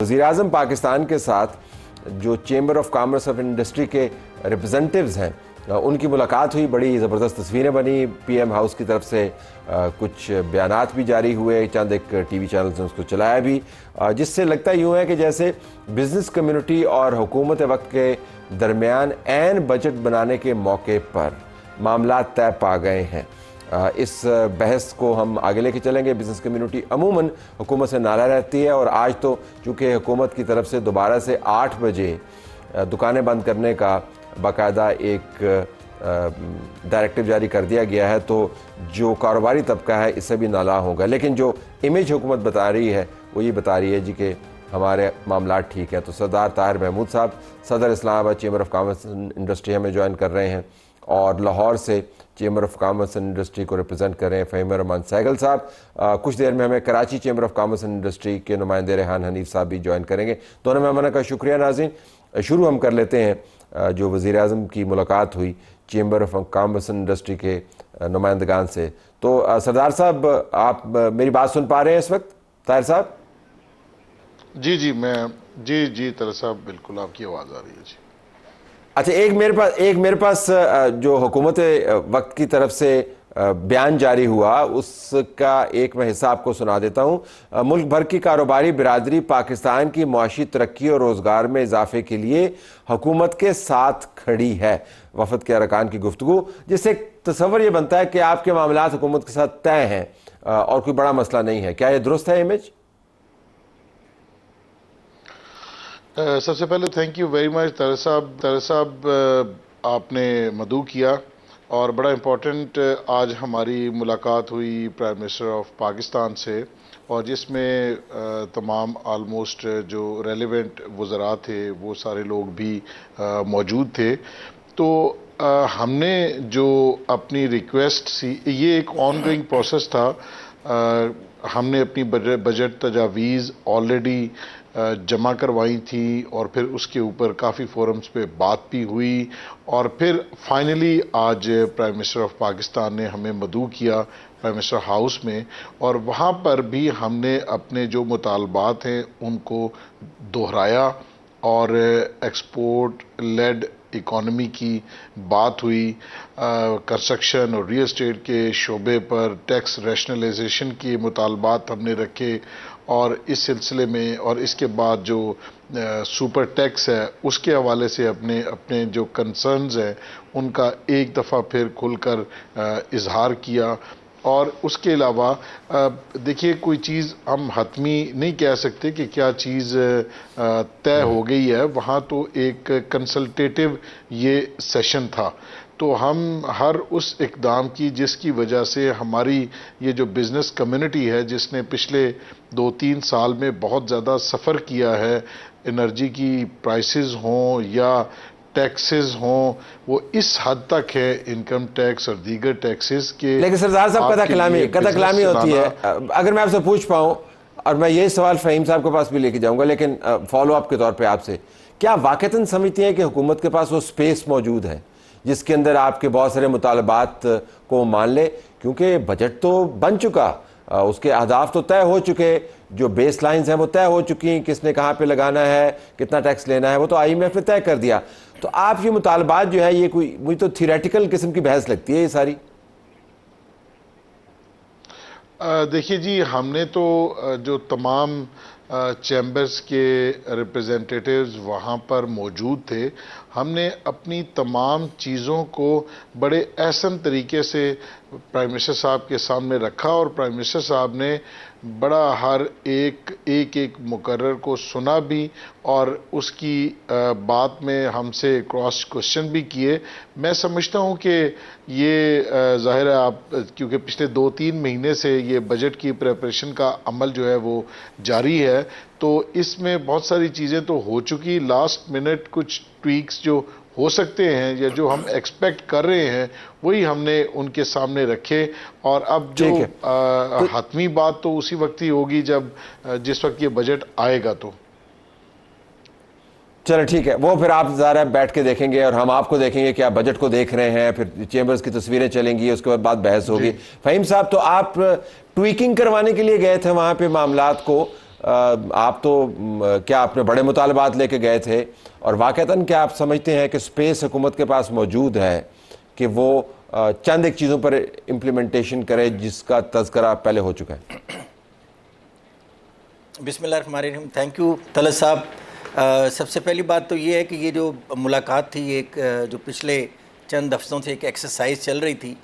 वज़ीर-ए-आज़म पाकिस्तान के साथ जो chamber of commerce of industry के रिप्रेजेंटेटिव्स हैं उनकी मुलाकात हुई। बड़ी ज़बरदस्त तस्वीरें बनी। पीएम हाउस की तरफ से कुछ बयानात भी जारी हुए, चंद एक टीवी चैनल्स ने उसको चलाया भी, जिससे लगता यूँ है कि जैसे बिज़नेस कम्युनिटी और हुकूमत वक्त के दरमियान ऐन बजट बनाने के मौके पर मामला तय पा गए हैं। इस बहस को हम आगे लेके चलेंगे। बिज़नेस कम्युनिटी अमूमन हुकूमत से नाराज़ रहती है और आज तो चूँकि हुकूमत की तरफ से दोबारा से 8 बजे दुकानें बंद करने का बाकायदा एक डायरेक्टिव जारी कर दिया गया है, तो जो कारोबारी तबका है इससे भी नाला होगा। लेकिन जो इमेज हुकूमत बता रही है वो ये बता रही है जी कि हमारे मामला ठीक हैं। तो सरदार ताहिर महमूद साहब, सदर Islamabad chamber of commerce industry, हमें ज्वाइन कर रहे हैं, और लाहौर से chamber of commerce and industry को रिप्रेजेंट कर रहे हैं फ़हीम रहमान सहगल साहब। कुछ देर में हमें Karachi chamber of commerce and industry के नुमाइंदे रेहान हनीफ साहब भी ज्वाइन करेंगे। दोनों मेहमानों का शुक्रिया। नाज़रीन, शुरू हम कर लेते हैं जो वज़ीर-ए-आज़म की मुलाकात हुई chamber of commerce and industry के नुमाइंदगान से। तो सरदार साहब, आप मेरी बात सुन पा रहे हैं इस वक्त? ताहिर साहब जी ताहिर साहब, बिल्कुल आपकी आवाज़ आ रही है जी। अच्छा, एक मेरे पास जो हुकूमत वक्त की तरफ से बयान जारी हुआ उसका एक मैं हिस्सा आपको सुना देता हूँ। मुल्क भर की कारोबारी बिरादरी पाकिस्तान की मुआशी तरक्की और रोज़गार में इजाफे के लिए हुकूमत के साथ खड़ी है। वफद के अरकान की गुफ्तगू, जिससे तसव्वुर ये बनता है कि आपके मामलात हुकूमत के साथ तय हैं और कोई बड़ा मसला नहीं है। क्या ये दुरुस्त है इमेज? सबसे पहले thank you very much Tahir साहब, आपने मदऊ किया और बड़ा इम्पोर्टेंट आज हमारी मुलाकात हुई प्राइम मिनिस्टर ऑफ पाकिस्तान से, और जिसमें तमाम आलमोस्ट जो रेलेवेंट वज़रा थे वो सारे लोग भी मौजूद थे। तो हमने जो अपनी रिक्वेस्ट सी, ये एक ऑनगोइंग प्रोसेस था। हमने अपनी बजट तजावीज़ ऑलरेडी जमा करवाई थी और फिर उसके ऊपर काफ़ी फोरम्स पे बात भी हुई, और फिर फाइनली आज प्राइम मिनिस्टर ऑफ पाकिस्तान ने हमें मदऊ किया प्राइम मिनिस्टर हाउस में, और वहाँ पर भी हमने अपने जो मुतालबात हैं उनको दोहराया और एक्सपोर्ट लेड इकॉनमी की बात हुई। कंस्ट्रक्शन और रियल एस्टेट के शोबे पर टैक्स रैशनलाइजेशन के मुतालबात हमने रखे, और इस सिलसिले में और इसके बाद जो सुपर टैक्स है उसके हवाले से अपने अपने जो कंसर्न्स हैं उनका एक दफ़ा फिर खुलकर इजहार किया। और उसके अलावा देखिए, कोई चीज़ हम हतमी नहीं कह सकते कि क्या चीज़ तय हो गई है। वहाँ तो एक कंसल्टेटिव ये सेशन था, तो हम हर उस इक़दाम की जिसकी वजह से हमारी ये जो बिज़नेस कम्युनिटी है, जिसने पिछले 2-3 साल में बहुत ज़्यादा सफ़र किया है, एनर्जी की प्राइसेस हों या टैक्सेस हों, वो इस हद तक है, इनकम टैक्स और दीगर टैक्सेस के। लेकिन सरदार साहब, कथा कलामी होती है। अगर मैं आपसे पूछ पाऊँ, और मैं ये सवाल फ़हीम साहब के पास भी लेके जाऊंगा, लेकिन फॉलो अप के तौर पे आपसे, क्या वाकईतन समझती हैं कि हुकूमत के पास वो स्पेस मौजूद है जिसके अंदर आपके बहुत सारे मुतालबात को मान ले? क्योंकि बजट तो बन चुका, उसके अहदाफ तो तय हो चुके, जो बेस लाइन्स हैं वो तय हो चुकी, किसने कहाँ पे लगाना है, कितना टैक्स लेना है, वो तो IMF ने तय कर दिया। तो आप ये मुतालबात जो है, ये कोई मुझे तो थियरेटिकल किस्म की बहस लगती है ये सारी। देखिए जी, हमने तो जो तमाम चैम्बर्स के रिप्रेजेंटेटिव्स वहाँ पर मौजूद थे, हमने अपनी तमाम चीज़ों को बड़े एहसन तरीके से प्राइम मिनिस्टर साहब के सामने रखा, और प्राइम मिनिस्टर साहब ने बड़ा हर एक मुकर्रर को सुना भी, और उसकी बात में हमसे क्रॉस क्वेश्चन भी किए। मैं समझता हूँ कि ये ज़ाहिर है, आप क्योंकि पिछले 2-3 महीने से ये बजट की प्रिपरेशन का अमल जो है वो जारी है, तो इसमें बहुत सारी चीज़ें तो हो चुकी। लास्ट मिनट कुछ ट्वीक्स जो हो सकते हैं या जो हम एक्सपेक्ट कर रहे हैं वही हमने उनके सामने रखे, और अब जो हतमी बात तो उसी वक्त ही होगी जब जिस वक्त ये बजट आएगा। तो चलो ठीक है, वो फिर आप ज़रा बैठ के देखेंगे और हम आपको देखेंगे कि आप बजट को देख रहे हैं, फिर चेंबर्स की तस्वीरें चलेंगी, उसके बाद बहस होगी। फ़हीम साहब, तो आप ट्वीकिंग करवाने के लिए गए थे वहाँ पे मामलात को, आप तो क्या अपने बड़े मुतालबात लेके गए थे, और वाक़तन क्या आप समझते हैं कि स्पेस हुकूमत के पास मौजूद है कि वो चंद एक चीज़ों पर इम्प्लीमेंटेशन करे जिसका तज़करा पहले हो चुका है? बिस्मिल्लाहिर्रहमानिर्रहीम। थैंक यू तलत साहब। सबसे पहली बात तो ये है कि ये जो मुलाकात थी, एक जो पिछले चंद हफ्तों से एक एक्सरसाइज चल रही थी,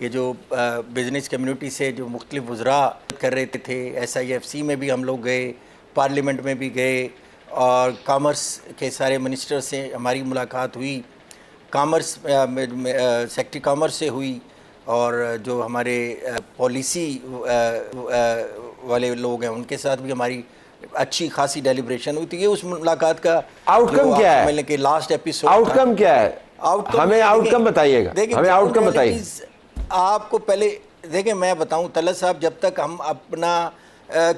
ये जो बिज़नेस कम्युनिटी से जो मुख्तलिफ वज़रा कर रहे थे, SIFC में भी हम लोग गए, पार्लियामेंट में भी गए, और कॉमर्स के सारे मिनिस्टर से हमारी मुलाकात हुई, कॉमर्स सेक्रेटरी कॉमर्स से हुई, और जो हमारे पॉलिसी वाले लोग हैं उनके साथ भी हमारी अच्छी खासी डेलिब्रेशन हुई थी। ये उस मुलाकात का आउटकम क्या है? मिलने के लास्ट एपिसोड आउटकम क्या है? हमें आउटकम बताइएगा, हमें आउटकम बताइए। आपको पहले देखें, मैं बताऊं तलत साहब, जब तक हम अपना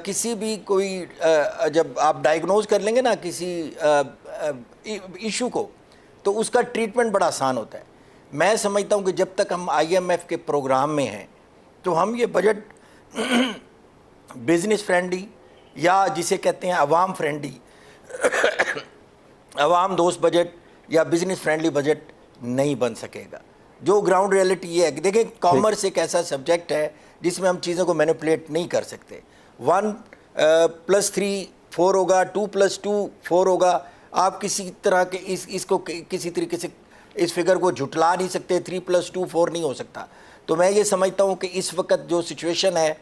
किसी भी कोई जब आप डायग्नोज कर लेंगे ना किसी इशू को, तो उसका ट्रीटमेंट बड़ा आसान होता है। मैं समझता हूं कि जब तक हम IMF के प्रोग्राम में हैं तो हम ये बजट बिजनेस फ्रेंडली, या जिसे कहते हैं अवाम फ्रेंडली, अवाम दोस्त बजट या बिजनेस फ्रेंडली बजट नहीं बन सकेगा। जो ग्राउंड रियलिटी ये है कि देखें, कॉमर्स एक ऐसा सब्जेक्ट है जिसमें हम चीज़ों को मैनिपुलेट नहीं कर सकते। 1 + 3 4 होगा, 2 + 2 4 होगा। आप किसी तरह के इसको किसी तरीके से इस फिगर को झुटला नहीं सकते। 3 + 2 4 नहीं हो सकता। तो मैं ये समझता हूँ कि इस वक्त जो सिचुएशन है,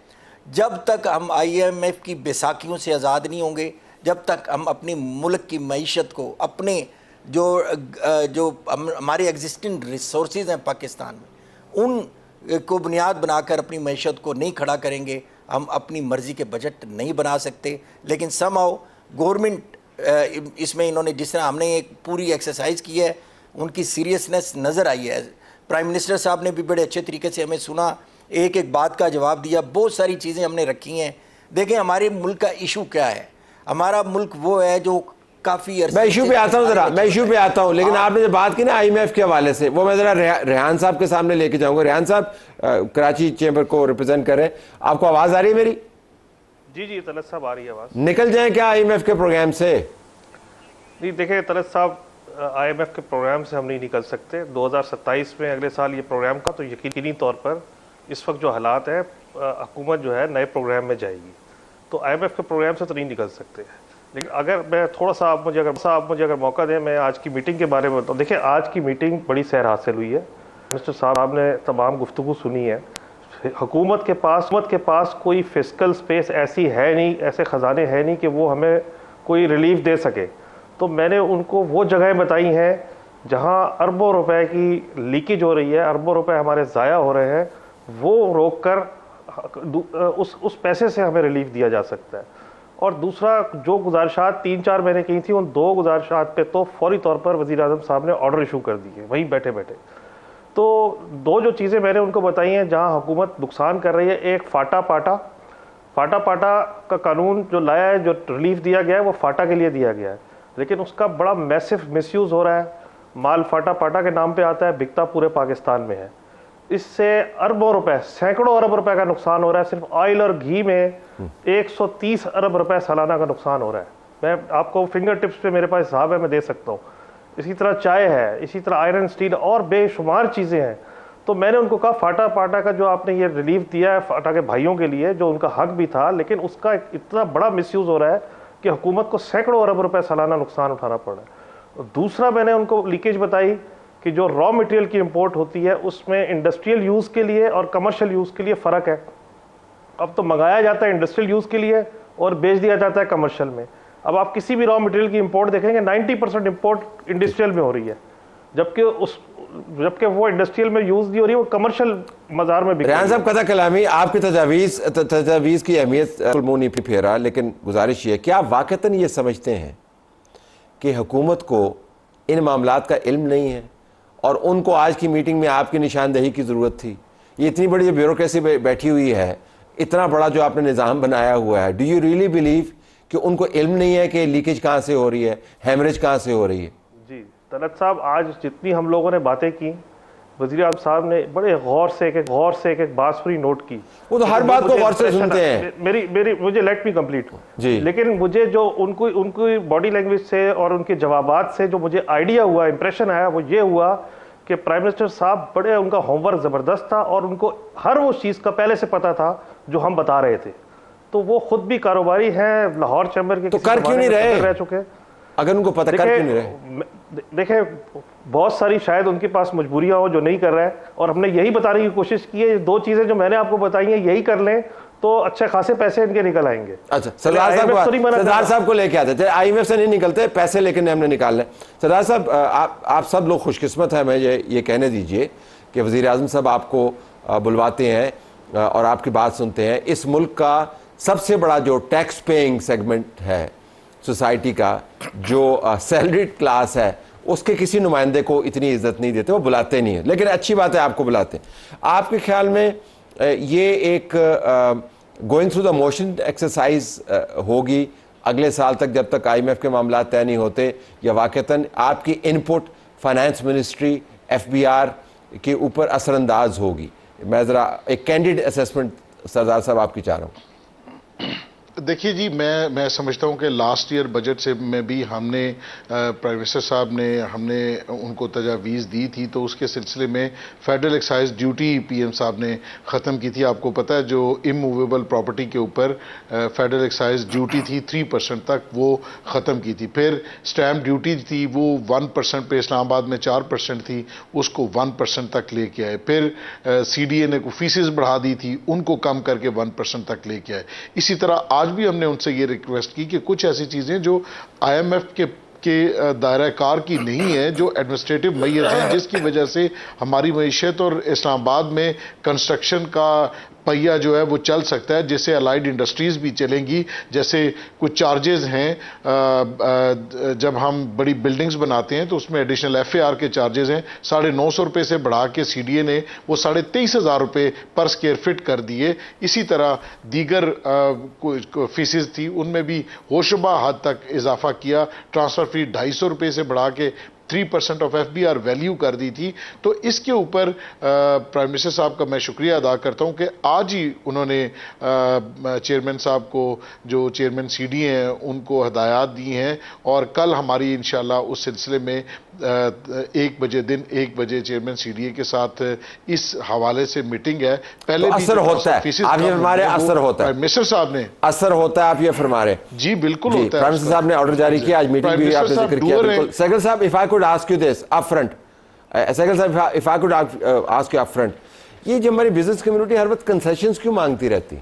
जब तक हम IMF की बेसाखियों से आज़ाद नहीं होंगे, जब तक हम अपनी मुल्क की मईशत को, अपने जो हमारे एग्जिस्टिंग रिसोर्सेज हैं पाकिस्तान में, उन को बुनियाद बनाकर अपनी मईशत को नहीं खड़ा करेंगे, हम अपनी मर्ज़ी के बजट नहीं बना सकते। लेकिन समहाउ गवर्नमेंट इसमें, इन्होंने जिस तरह हमने एक पूरी एक्सरसाइज की है, उनकी सीरियसनेस नज़र आई है। प्राइम मिनिस्टर साहब ने भी बड़े अच्छे तरीके से हमें सुना, एक एक बात का जवाब दिया, बहुत सारी चीज़ें हमने रखी हैं। देखें, हमारे मुल्क का इशू क्या है। हमारा मुल्क वो है जो काफ़ी मैं इशू पे आता हूँ, ज़रा मैं इशू पे आता हूँ, लेकिन आपने जो बात की ना IMF के हवाले से, वो मैं ज़रा रेहान साहब के सामने लेके जाऊँगा। रेहान साहब कराची चैम्बर को रिप्रेजेंट कर रहे हैं, आपको आवाज़ आ रही है मेरी? जी जी तलत साहब, आ रही है आवाज़। निकल जाएं क्या IMF के प्रोग्राम से? नहीं, देखें तलत साहब, IMF के प्रोग्राम से हम नहीं निकल सकते। 2027 में अगले साल ये प्रोग्राम का तो यकीनी तौर पर इस वक्त जो हालात है, हुकूमत जो है नए प्रोग्राम में जाएगी, तो IMF के प्रोग्राम से तो नहीं निकल सकते। लेकिन अगर मैं थोड़ा सा आप मुझे अगर मौका दें, मैं आज की मीटिंग के बारे में बताऊँ। देखिए, आज की मीटिंग बड़ी सैर हासिल हुई है। मिनिस्टर साहब ने तमाम गुफ्तगू सुनी है। हुकूमत के पास कोई फिस्कल स्पेस ऐसी है नहीं, ऐसे ख़जाने हैं नहीं कि वो हमें कोई रिलीफ दे सके। तो मैंने उनको वो जगहें बताई हैं जहां अरबों रुपए की लीकेज हो रही है, अरबों रुपए हमारे ज़ाया हो रहे हैं, वो रोक कर उस पैसे से हमें रिलीफ दिया जा सकता है। और दूसरा, जो गुजारिशात 3-4 महीने की थी, उन 2 गुजारिशात पे तो फौरी तौर पर वज़ीर-ए-आज़म साहब ने ऑर्डर इशू कर दिए वहीं बैठे बैठे। तो 2 जो चीज़ें मैंने उनको बताई हैं जहां हुकूमत नुकसान कर रही है, एक फाटा पाटा का कानून जो लाया है, जो रिलीफ दिया गया है, वो फाटा के लिए दिया गया है, लेकिन उसका बड़ा मैसिव मिसयूज़ हो रहा है। माल फाटा के नाम पे आता है, बिकता पूरे पाकिस्तान में है। इससे अरबों रुपए, सैकड़ों अरब रुपए का नुकसान हो रहा है। सिर्फ ऑयल और घी में 130 अरब रुपए सालाना का नुकसान हो रहा है। मैं आपको फिंगर टिप्स पे मेरे पास हिसाब है, मैं दे सकता हूँ। इसी तरह चाय है, इसी तरह आयरन स्टील और बेशुमार चीज़ें हैं। तो मैंने उनको कहा, फाटा का जो आपने ये रिलीफ दिया है फाटा के भाइयों के लिए, जो उनका हक भी था, लेकिन उसका इतना बड़ा मिसयूज़ हो रहा है कि हुकूमत को सैकड़ों अरब रुपए सालाना नुकसान उठाना पड़ रहा है। दूसरा, मैंने उनको लीकेज बताई कि जो रॉ मटेरियल की इंपोर्ट होती है, उसमें इंडस्ट्रियल यूज़ के लिए और कमर्शियल यूज़ के लिए फ़र्क है। अब तो मंगाया जाता है इंडस्ट्रियल यूज़ के लिए और बेच दिया जाता है कमर्शियल में। अब आप किसी भी रॉ मटेरियल की इंपोर्ट देखेंगे, 90% इंपोर्ट इंडस्ट्रियल में हो रही है, जबकि वो इंडस्ट्रियल में यूज़ नहीं हो रही, वो कमर्शियल बाजार में बिक रही है। रेहान साहब, कथा कलामी, आपकी तजावीज़ की अहमियत मुंह नहीं फेरा, लेकिन गुजारिश ये है कि आप वाक़तन ये समझते हैं कि हुकूमत को इन मामलात का इल्म नहीं है और उनको आज की मीटिंग में आपकी निशानदेही की ज़रूरत थी? ये इतनी बड़ी जो ब्यूरोक्रेसी बैठी हुई है, इतना बड़ा जो आपने निज़ाम बनाया हुआ है, डू यू रियली बिलीव कि उनको इल्म नहीं है कि लीकेज कहाँ से हो रही है, हेमरेज कहाँ से हो रही है? जी तलत साहब, आज जितनी हम लोगों ने बातें की, वज़ीर आज़म साहब ने बड़े गौर से एक एक बांसुरी नोट की। वो तो हर बात को गौर से सुनते हैं। मुझे लेट मी कंप्लीट जी। लेकिन मुझे जो उनकी बॉडी लैंग्वेज से और उनके जवाबात से जो मुझे आइडिया हुआ, इंप्रेशन आया, वो ये हुआ कि प्राइम मिनिस्टर साहब बड़े, उनका होमवर्क ज़बरदस्त था और उनको हर वो चीज़ का पहले से पता था जो हम बता रहे थे। तो वो खुद भी कारोबारी हैं, लाहौर चैम्बर के तो कर क्यों नहीं रहे चुके। अगर उनको पता, कर क्यों नहीं रहे? देखें, बहुत सारी शायद उनके पास मजबूरियां हो जो नहीं कर रहा है, और हमने यही बताने की कोशिश की है, दो चीजें जो मैंने आपको बताई हैं यही कर लें तो अच्छे खासे पैसे इनके निकल आएंगे। अच्छा, सरदार साहब को लेके आते थे, आईएमएफ से नहीं निकलते पैसे, लेकिन हमने निकालने। सरदार साहब, आप सब लोग खुशकिस्मत हैं, मैं ये कहने दीजिए कि वज़ीर आज़म साहब आपको बुलवाते हैं और आपकी बात सुनते हैं। इस मुल्क का सबसे बड़ा जो टैक्स पेइंग सेगमेंट है सोसाइटी का, जो सैलरीड क्लास है, उसके किसी नुमाइंदे को इतनी इज्जत नहीं देते, वो बुलाते नहीं है। लेकिन अच्छी बात है आपको बुलाते हैं। आपके ख्याल में ये एक going through the motion exercise होगी अगले साल तक, जब तक आईएमएफ के मामला तय नहीं होते, या वाकईतन आपकी इनपुट फाइनेंस मिनिस्ट्री, एफबीआर के ऊपर असरअंदाज होगी? मैं ज़रा एक कैंडिड असेसमेंट सरदार साहब आपकी चाह रहा हूँ। देखिए जी, मैं समझता हूं कि लास्ट ईयर बजट से में भी हमने प्राइम मिनिस्टर साहब ने हमने उनको तजावीज़ दी थी, तो उसके सिलसिले में फेडरल एक्साइज ड्यूटी पीएम साहब ने ख़त्म की थी। आपको पता है, जो इमूवेबल प्रॉपर्टी के ऊपर फेडरल एक्साइज ड्यूटी थी 3% तक, वो ख़त्म की थी। फिर स्टैम्प ड्यूटी थी, वो 1% पे इस्लामाबाद में 4% थी, उसको 1% तक लेके आए। फिर सीडीए ने फीसेस बढ़ा दी थी, उनको कम करके 1% तक लेके आए। इसी तरह आज भी हमने उनसे ये रिक्वेस्ट की कि कुछ ऐसी चीज़ें जो आईएमएफ के दायरा कार की नहीं है, जो एडमिनिस्ट्रेटिव मैयर हैं, जिसकी वजह से हमारी मईशत और इस्लामाबाद में कंस्ट्रक्शन का पहिया जो है वो चल सकता है, जिससे अलाइड इंडस्ट्रीज़ भी चलेंगी। जैसे कुछ चार्जेस हैं, जब हम बड़ी बिल्डिंग्स बनाते हैं तो उसमें एडिशनल एफएआर के चार्जेस हैं, 950 रुपये से बढ़ा के सीडीए ने वो 23,500 रुपये पर स्क्वायर फिट कर दिए। इसी तरह दीगर फीसेस थी, उनमें भी होशरुबा हद तक इजाफा किया। ट्रांसफ़र फी 250 रुपये से बढ़ा के 3% ऑफ एफबीआर वैल्यू कर दी थी। तो इसके ऊपर प्राइम मिनिस्टर साहब का मैं शुक्रिया अदा करता हूं कि आज ही उन्होंने चेयरमैन साहब को, जो चेयरमैन सीडीए हैं, उनको हदायत दी हैं, और कल हमारी इंशाल्लाह उस सिलसिले में 1 बजे चेयरमैन सीडीए के साथ इस हवाले से मीटिंग है। पहले तो असर होता है, आप ये फरमा रहे हैं, असर होता है, मिनिस्टर साहब ने असर होता है, आप ये फरमा रहे हैं? जी बिल्कुल होता है। प्राइम मिनिस्टर साहब ने ऑर्डर जारी किया, आज मीटिंग भी आपने जिक्र किया। बिल्कुल सहगल साहब, if I could ask you this upfront, Sehgal साहब, if I could ask you upfront, ये जो हमारी बिजनेस कम्युनिटी हर वक्त कंसेशंस क्यों मांगती रहती?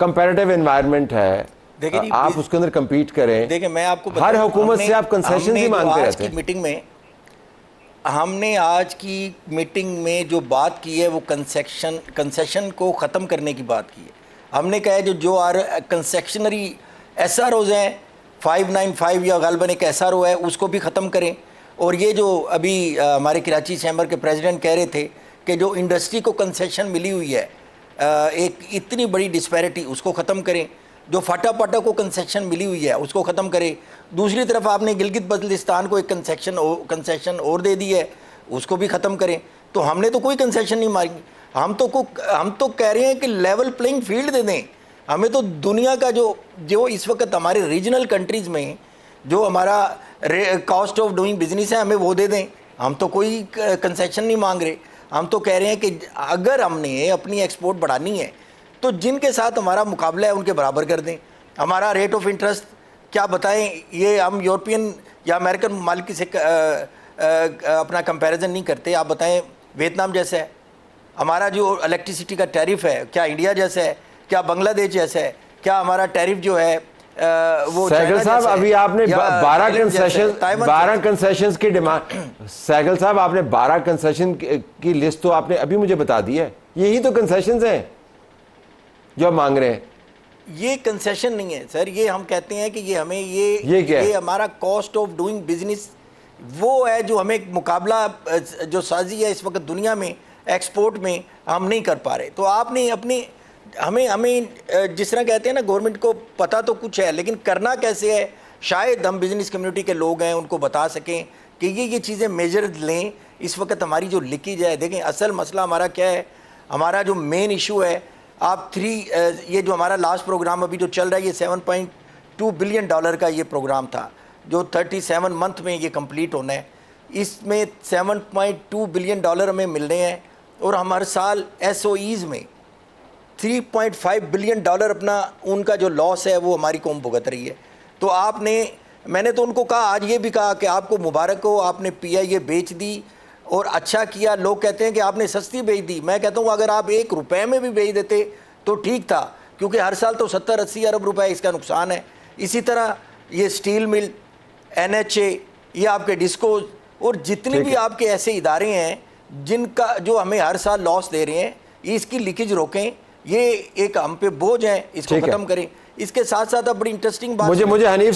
कंपैरेटिव एनवायरनमेंट है, आप उसके अंदर compete करें। देखिए, मैं आपको हर हुकूमत से आप कंसेशन ही मांगते रहते हैं। मीटिंग में हमने आज की मीटिंग में जो बात की है वो कंसेशन को ख़त्म करने की बात की है। हमने कहा है जो कंसेशनरी एसआरओज हैं 595 या गालबन एक एसआरओ है, उसको भी ख़त्म करें। और ये जो अभी हमारे कराची चैम्बर के प्रेसिडेंट कह रहे थे कि जो इंडस्ट्री को कंसेशन मिली हुई है, एक इतनी बड़ी डिस्पैरिटी, उसको ख़त्म करें। जो फटाफटा को कंसेशन मिली हुई है उसको ख़त्म करें। दूसरी तरफ आपने गिलगित बल्तिस्तान को एक कंसेशन और दे दी है, उसको भी ख़त्म करें। तो हमने तो कोई कंसेशन नहीं मांगी, हम तो कह रहे हैं कि लेवल प्लेइंग फील्ड दे दें। हमें तो दुनिया का जो इस वक्त हमारे रीजनल कंट्रीज़ में जो हमारा कॉस्ट ऑफ डूइंग बिजनेस है, हमें वो दे दें। हम तो कोई कंसेशन नहीं मांग रहे। हम तो कह रहे हैं कि अगर हमने अपनी एक्सपोर्ट बढ़ानी है तो जिनके साथ हमारा मुकाबला है उनके बराबर कर दें। हमारा रेट ऑफ इंटरेस्ट क्या बताएं, ये हम यूरोपियन या अमेरिकन मालिक से अपना कंपैरिजन नहीं करते। आप बताएं, वियतनाम जैसा है हमारा जो इलेक्ट्रिसिटी का टैरिफ है, क्या इंडिया जैसा है, क्या बांग्लादेश जैसा है, क्या हमारा टैरिफ जो है वो सहगल साहब, अभी आपने 12 कंसेशंस की डिमांड, सहगल साहब आपने 12 कंसेशन की लिस्ट तो आपने अभी मुझे बता दी है। यही तो कंसेशंस हैं जो हम मांग रहे हैं। ये कंसेशन नहीं है सर, ये हम कहते हैं कि ये हमें ये हमारा कॉस्ट ऑफ डूइंग बिजनेस वो है जो हमें मुकाबला जो साजी है इस वक्त दुनिया में एक्सपोर्ट में हम नहीं कर पा रहे। तो आपने अपनी हमें जिस तरह कहते हैं ना, गवर्नमेंट को पता तो कुछ है लेकिन करना कैसे है, शायद हम बिजनेस कम्युनिटी के लोग हैं उनको बता सकें कि ये चीज़ें मेजर लें। इस वक्त हमारी जो लीकेज है, देखें असल मसला हमारा क्या है, हमारा जो मेन इशू है, आप ये जो हमारा लास्ट प्रोग्राम अभी जो चल रहा है, ये $7.2 बिलियन का ये प्रोग्राम था जो 37 मंथ में ये कंप्लीट होना है। इसमें $7.2 बिलियन हमें मिलने हैं और हम हर साल SOEs में $3.5 बिलियन अपना उनका जो लॉस है वो हमारी कौम भुगत रही है। तो मैंने तो उनको कहा, आज ये भी कहा कि आपको मुबारक हो, आपने PIA बेच दी और अच्छा किया। लोग कहते हैं कि आपने सस्ती बेच दी। मैं कहता हूँ अगर आप ₹1 में भी बेच देते तो ठीक था, क्योंकि हर साल तो 70-80 अरब रुपए इसका नुकसान है। इसी तरह ये स्टील मिल, NHA, ये आपके डिस्कोज और जितने भी आपके ऐसे इदारे हैं जिनका जो हमें हर साल लॉस दे रहे हैं, इसकी लीकेज रोकें। ये एक हम पे बोझ है, इसको खत्म करें। इसके साथ साथ अब बड़ी इंटरेस्टिंग बात, मुझे हनीफ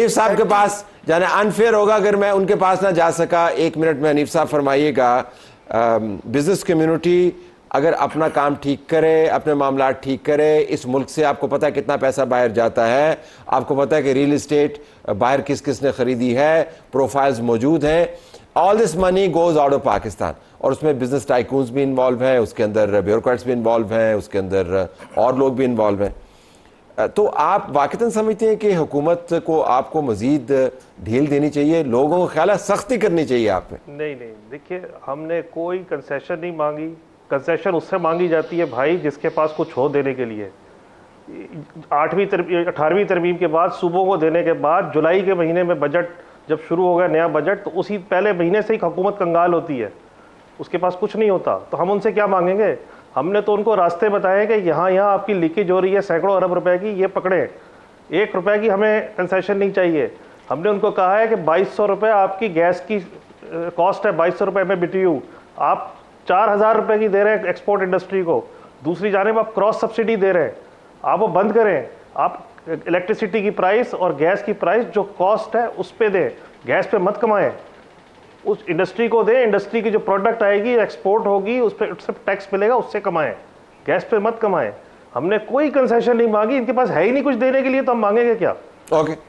साहब के पास जाना अनफेयर होगा अगर मैं उनके पास ना जा सका। 1 मिनट में हनीफ साहब फरमाइएगा, बिजनेस कम्युनिटी अगर अपना काम ठीक करे, अपने मामला ठीक करे, इस मुल्क से आपको पता है कितना पैसा बाहर जाता है, आपको पता है कि रियल इस्टेट बाहर किस किस ने खरीदी है, प्रोफाइल्स मौजूद हैं, all this money goes out of Pakistan. और उसमें बिजनेस टाइकून्स भी इन्वॉल्व हैं, उसके अंदर ब्यूरोक्रेट्स भी इन्वॉल्व हैं, उसके अंदर और लोग भी इन्वॉल्व हैं। तो आप वाक़तन समझते हैं कि हुकूमत को आपको मज़ीद ढील देनी चाहिए, लोगों को ख्याल है सख्ती करनी चाहिए आप पे? नहीं, देखिए हमने कोई कंसेशन नहीं मांगी। कंसेशन उससे मांगी जाती है भाई जिसके पास कुछ हो देने के लिए। 18वीं तरमीम के बाद, सूबों को देने के बाद, जुलाई के महीने में बजट जब शुरू हो गया नया बजट, तो उसी पहले महीने से ही हुकूमत कंगाल होती है, उसके पास कुछ नहीं होता। तो हम उनसे क्या मांगेंगे? हमने तो उनको रास्ते बताए कि यहाँ आपकी लीकेज हो रही है सैकड़ों अरब रुपए की, ये पकड़ें, ₹1 की हमें कंसेशन नहीं चाहिए। हमने उनको कहा है कि 2200 रुपये आपकी गैस की कॉस्ट है, 2200 रुपये में BTU, आप 4000 रुपये की दे रहे हैं एक्सपोर्ट इंडस्ट्री को। दूसरी जानिब आप क्रॉस सब्सिडी दे रहे हैं, आप वो बंद करें। आप इलेक्ट्रिसिटी की प्राइस और गैस की प्राइस जो कॉस्ट है उस पर दें, गैस पे मत कमाएं, उस इंडस्ट्री को दें। इंडस्ट्री की जो प्रोडक्ट आएगी एक्सपोर्ट होगी, उस पर टैक्स मिलेगा, उससे कमाएं, गैस पे मत कमाएं। हमने कोई कंसेशन नहीं मांगी, इनके पास है ही नहीं कुछ देने के लिए, तो हम मांगेंगे क्या? ओके।